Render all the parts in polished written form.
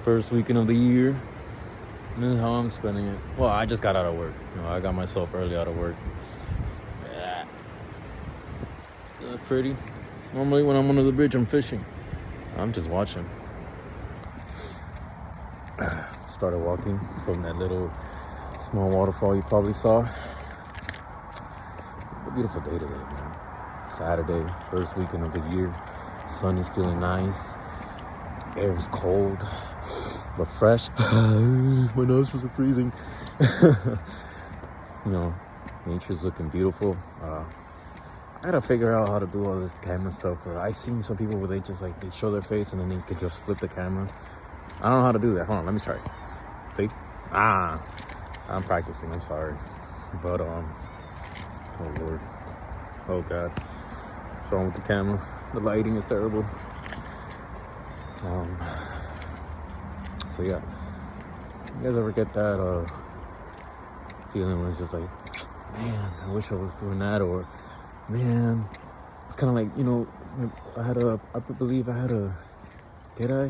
First weekend of the year. And how I'm spending it. Well, I just got out of work. I got myself early out of work. Yeah. So pretty. Normally when I'm under the bridge, I'm fishing. I'm just watching. Started walking from that little small waterfall you probably saw. A beautiful day today, man. Saturday, first weekend of the year. Sun is feeling nice. Air is cold, but fresh. My nostrils are freezing. Nature's looking beautiful. I gotta figure out how to do all this camera stuff. I seen some people where they just they show their face and then they could just flip the camera. I don't know how to do that. Hold on, let me try. See? I'm practicing. I'm sorry, but oh Lord, oh God, what's wrong with the camera? The lighting is terrible. So yeah, you guys ever get that feeling where it's just like, man, I wish I was doing that, or man, it's kind of like, did I?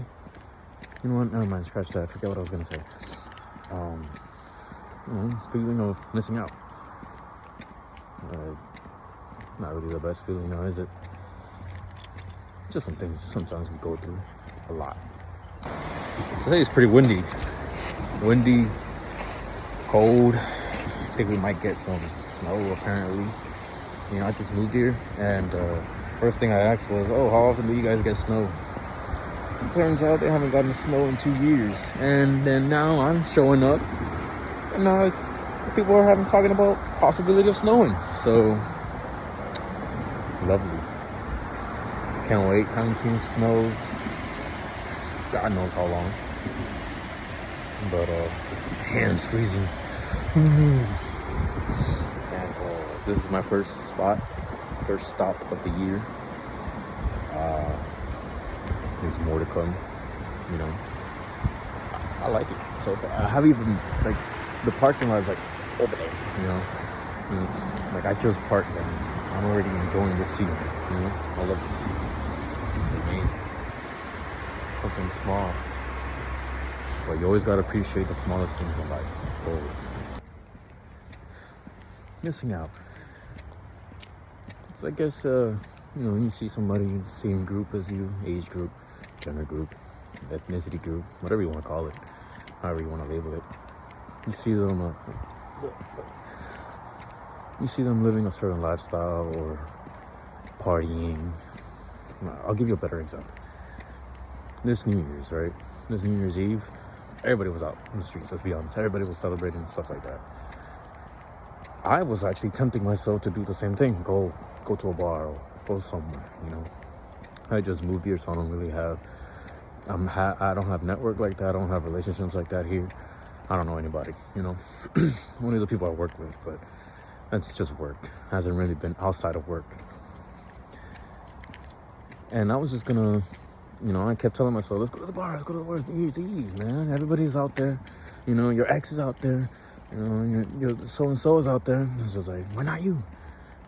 You know what, never mind, scratch that, I forget what I was gonna say. Feeling of missing out. Not really the best feeling now, is it? Just some things sometimes we go through a lot. Today is pretty windy, cold. I think we might get some snow apparently. I just moved here, and first thing I asked was, how often do you guys get snow? It turns out they haven't gotten snow in 2 years, and then now I'm showing up, and now people are talking about possibility of snowing. So lovely. Can't wait. Haven't seen snow God knows how long. But hands freezing. And this is my first stop of the year. There's more to come. I like it so far. I haven't even the parking lot is over there. And it's I just parked and I'm already enjoying the scenery. I love the scenery. It's amazing. Something small, but you always gotta appreciate the smallest things in life. Always. Missing out. It's when you see somebody in the same group as you, age group, gender group, ethnicity group, whatever you want to call it, however you want to label it. You see them living a certain lifestyle or partying. I'll give you a better example. This New Year's, right? This New Year's Eve, everybody was out in the streets, let's be honest. Everybody was celebrating and stuff like that. I was actually tempting myself to do the same thing. Go to a bar or go somewhere, I just moved here, so I don't really have... I don't have network like that. I don't have relationships like that here. I don't know anybody, Only the people I work with, but that's just work. Hasn't really been outside of work. And I was just gonna... I kept telling myself, let's go to the bar, it's New Year's Eve, man. Everybody's out there. Your ex is out there. Your so-and-so is out there. It's just why not you?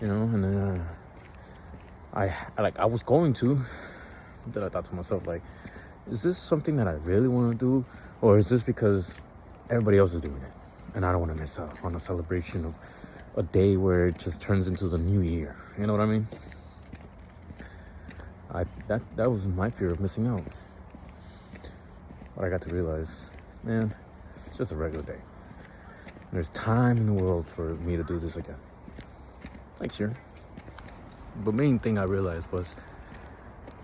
And then I was going to, but I thought to myself, is this something that I really want to do? Or is this because everybody else is doing it? And I don't want to miss out on a celebration of a day where it just turns into the new year. You know what I mean? That was my fear of missing out. But I got to realize, man, it's just a regular day. There's time in the world for me to do this again. Next year. The main thing I realized was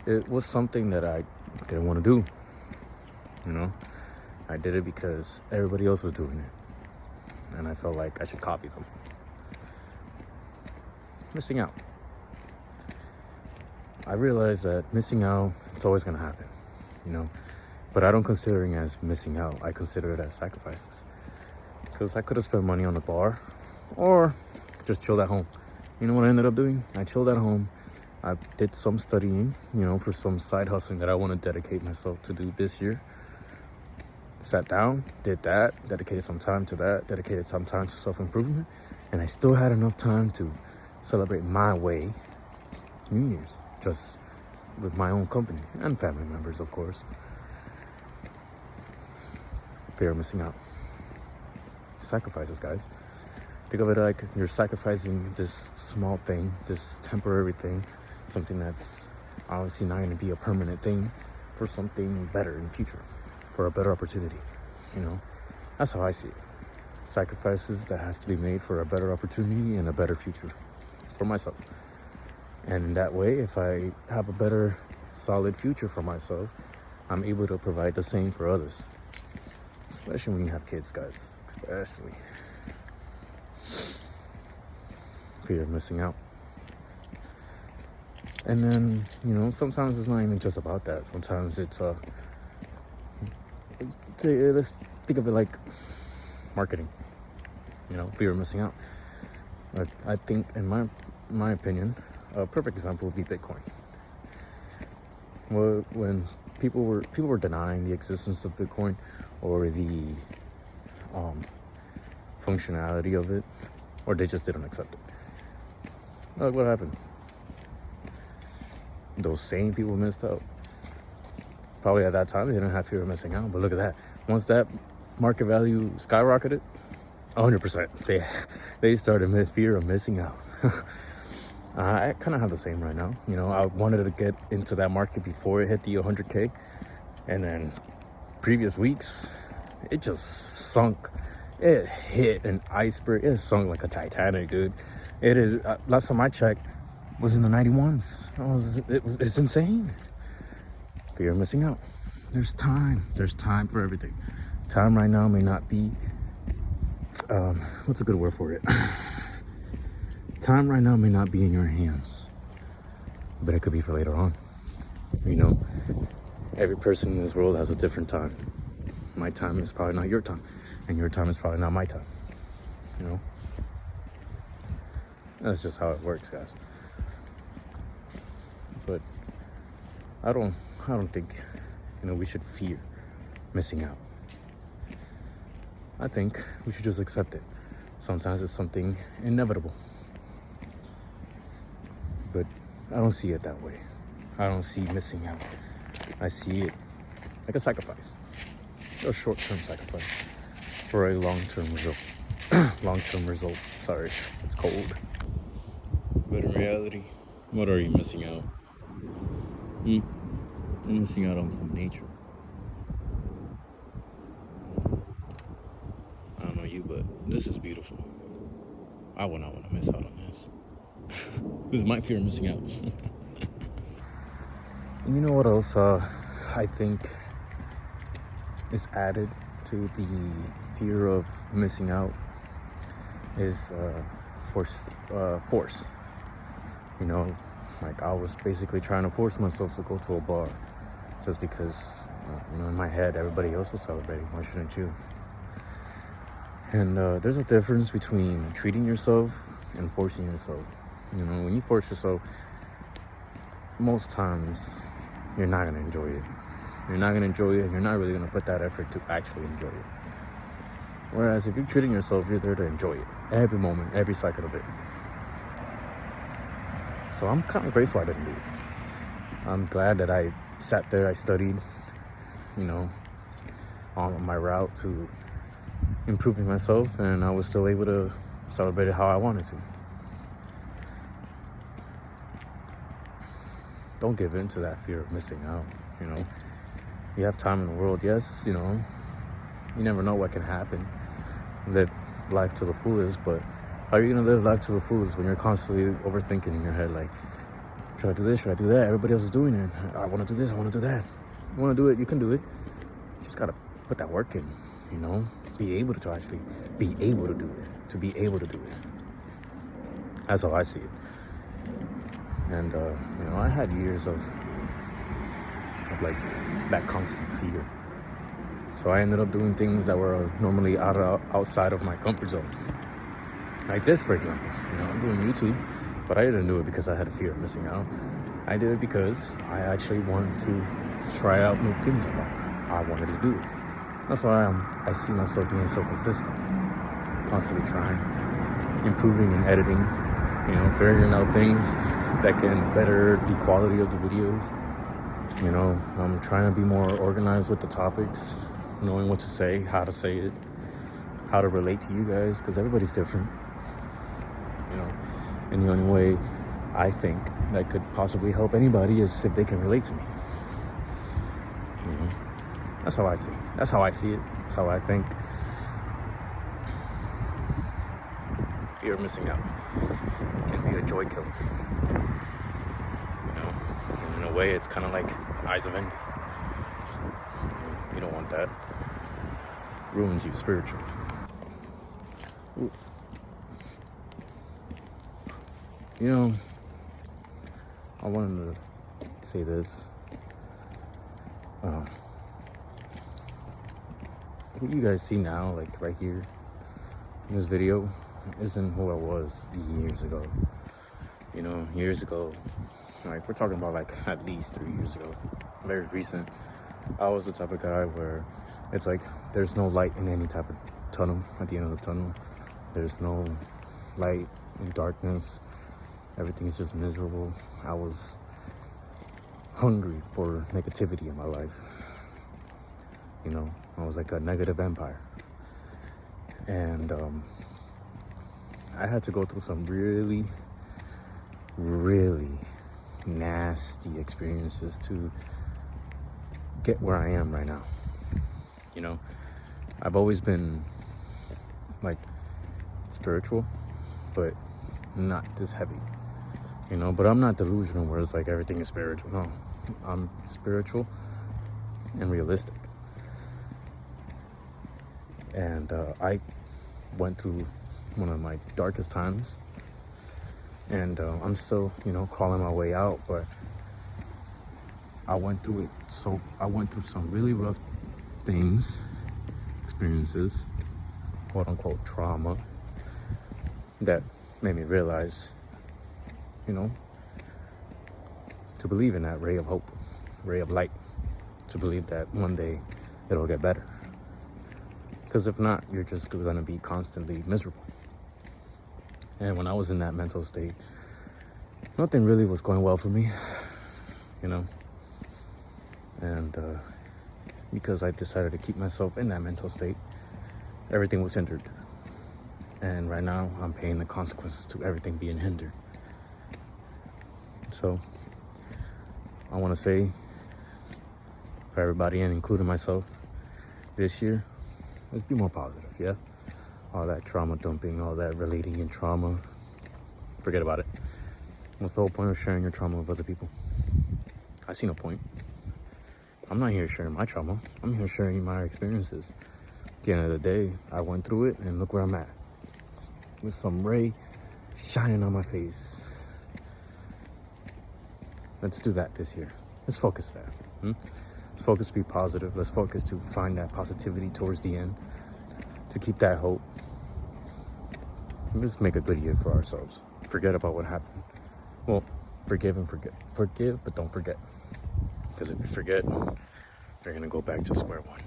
it was something that I didn't want to do. I did it because everybody else was doing it. And I felt like I should copy them. Missing out. I realized that missing out, it's always going to happen, But I don't consider it as missing out. I consider it as sacrifices. Because I could have spent money on a bar or just chilled at home. You know what I ended up doing? I chilled at home. I did some studying, for some side hustling that I want to dedicate myself to do this year. Sat down, did that, dedicated some time to that, dedicated some time to self-improvement. And I still had enough time to celebrate my way New Year's. Just with my own company and family members, of course. fear of missing out. Sacrifices, guys. Think of it like you're sacrificing this small thing, this temporary thing, something that's obviously not going to be a permanent thing, for something better in the future, for a better opportunity. You know, that's how I see it. Sacrifices that has to be made for a better opportunity and a better future for myself. And in that way, if I have a better, solid future for myself, I'm able to provide the same for others. Especially when you have kids, guys. Especially. Fear of missing out. And then, you know, sometimes it's not even just about that. Sometimes let's think of it like marketing. You know, fear of missing out. Like, I think, in my opinion, a perfect example would be Bitcoin. Well, when people were denying the existence of Bitcoin or the functionality of it, or they just didn't accept it. Look what happened. Those same people missed out. Probably at that time they didn't have fear of missing out, but look at that. Once that market value skyrocketed, 100%, they started fear of missing out. I kind of have the same right now. You know, I wanted to get into that market before it hit the 100K, and then previous weeks, it just sunk. It hit an iceberg. It sunk like a Titanic, dude. It is. Last time I checked, was in the 91s. It's insane. Fear of missing out. There's time. There's time for everything. Time right now may not be. What's a good word for it? Time right now may not be in your hands, but it could be for later on. You know, every person in this world has a different time. My time is probably not your time, and your time is probably not my time. You know, that's just how it works, guys. But I don't think, you know, we should fear missing out. I think we should just accept it. Sometimes it's something inevitable. But I don't see it that way. I don't see missing out. I see it like a sacrifice. A short-term sacrifice for a long-term result. Long-term result. Sorry, it's cold. But in reality, what are you missing out? You're missing out on some nature. I don't know you, but this is beautiful. I would not want to miss out on this. This is my fear of missing out. And you know what else I think is added to the fear of missing out is force. You know, like I was basically trying to force myself to go to a bar just because, you know, in my head everybody else was celebrating. Why shouldn't you? And there's a difference between treating yourself and forcing yourself. You know, when you force yourself, most times you're not going to enjoy it. You're not going to enjoy it, and you're not really going to put that effort to actually enjoy it. Whereas if you're treating yourself, you're there to enjoy it. Every moment, every second of it. So I'm kind of grateful I didn't do it. I'm glad that I sat there, I studied, you know, on my route to improving myself, and I was still able to celebrate it how I wanted to. Don't give in to that fear of missing out, you know. You have time in the world, yes, you know, you never know what can happen. Live life to the fullest, but how are you going to live life to the fullest when you're constantly overthinking in your head, like, should I do this, should I do that? Everybody else is doing it. I want to do this, I want to do that. You want to do it, you can do it. You just got to put that work in, you know, be able to actually be able to do it, to be able to do it. That's how I see it. And, you know, I had years of like that constant fear. So I ended up doing things that were normally outside of my comfort zone. Like this, for example. You know, I'm doing YouTube, but I didn't do it because I had a fear of missing out. I did it because I actually wanted to try out new things in life. I wanted to do it. That's why I see myself being so consistent. Constantly trying, improving and editing, you know, figuring out things that can better the quality of the videos. You know, I'm trying to be more organized with the topics, knowing what to say it, how to relate to you guys, because everybody's different, you know. And the only way I think that could possibly help anybody is if they can relate to me. You know, that's how I see it. That's how I see it. That's how I think. Fear of missing out can be a joy killer. You know, and in a way, it's kind of like eyes of envy. You don't want that. Ruins you spiritually. Ooh. You know, I wanted to say this. What you guys see now, like right here in this video, isn't who I was years ago. You know, years ago, like we're talking about like at least 3 years ago, very recent. I was the type of guy where it's like there's no light in any type of tunnel. At the end of the tunnel, there's no light in darkness. Everything's just miserable. I was hungry for negativity in my life. You know, I was like a negative vampire. And I had to go through some really, really nasty experiences to get where I am right now. You know, I've always been like spiritual, but not this heavy. You know, but I'm not delusional where it's like everything is spiritual. No, I'm spiritual and realistic. And I went through one of my darkest times, and I'm still, you know, crawling my way out, but I went through it. So I went through some really rough things, experiences, quote unquote trauma, that made me realize, you know, to believe in that ray of hope, ray of light, to believe that one day it'll get better. Because if not, you're just going to be constantly miserable. And when I was in that mental state, nothing really was going well for me, you know. And because I decided to keep myself in that mental state, everything was hindered. And right now, I'm paying the consequences to everything being hindered. So, I want to say, for everybody, and including myself, this year, let's be more positive, yeah? All that trauma dumping, all that relating in trauma, forget about it. What's the whole point of sharing your trauma with other people? I see no point. I'm not here sharing my trauma. I'm here sharing my experiences. At the end of the day, I went through it, and look where I'm at. With some ray shining on my face. Let's do that this year. Let's focus there. Let's focus to be positive. Let's focus to find that positivity towards the end, to keep that hope. Let's make a good year for ourselves. Forget about what happened. Well, forgive and forget. Forgive, but don't forget. Because if you forget, you're going to go back to square one.